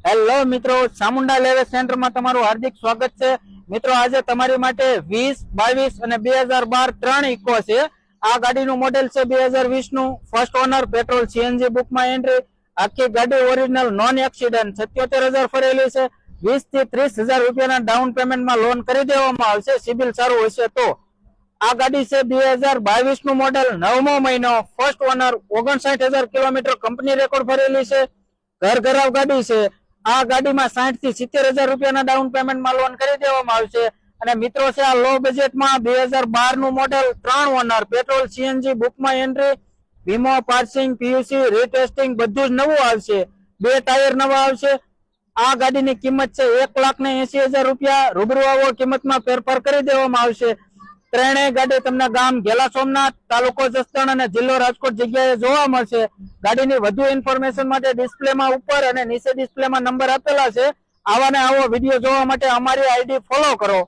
Hello મિત્રો, ચામુંડા લેવે સેન્ટરમાં તમારું હાર્દિક સ્વાગત છે। મિત્રો આજે તમારી માટે 20, 22 અને 2012 ત્રણ ઇકો છે। આ ગાડીનું મોડેલ છે 2020 નું, ફર્સ્ટ ઓનર, પેટ્રોલ સીએનજી બુકમાં એન્ટ્રી। આખી ગાડી ઓરિજિનલ નોન એક્સિડન્ટ 77,000 ફરેલી છે। 20 થી 30,000 રૂપિયાના ડાઉન પેમેન્ટમાં લોન કરી દેવામાં આવશે સિબિલ સારું હશે તો। આ ગાડી છે 2022 નું મોડેલ, 9મો મહિનો, first honour, 59,000 kilometre company record ભરેલી છે। ઘર ઘરાવ ગાડી છે। આ ગાડીમાં 60 થી 70,000 રૂપિયાના ડાઉન પેમેન્ટમાં લોન કરી દેવામાં આવશે। અને મિત્રો છે આ લો બજેટમાં 2012 નું મોડેલ, 3 ઓનર, પેટ્રોલ સીએનજી બુકમાં એન્ટ્રી, વીમો, પાર્સિંગ, પીયુસી, રીટેસ્ટિંગ બધું જ નવું આવશે। 2 ટાયર નવા આવશે। આ ગાડીની કિંમત છે 1,80,000 રૂપિયા। રૂબરૂ આવો, કિંમતમાં ફેરફાર કરી દેવામાં આવશે। ત્રણેય ગાડી તમને ગામ ઘેલા સોમનાથ, તાલુકો જસદણ અને જિલ્લો રાજકોટ જગ્યાએ જોવા મળશે। ગાડીની વધુ ઇન્ફોર્મેશન માટે ડિસ્પ્લેમાં ઉપર અને નીચે ડિસ્પ્લેમાં નંબર આપેલા છે। આવા ને આવો વિડીયો જોવા માટે અમારી આઈડી ફોલો કરો।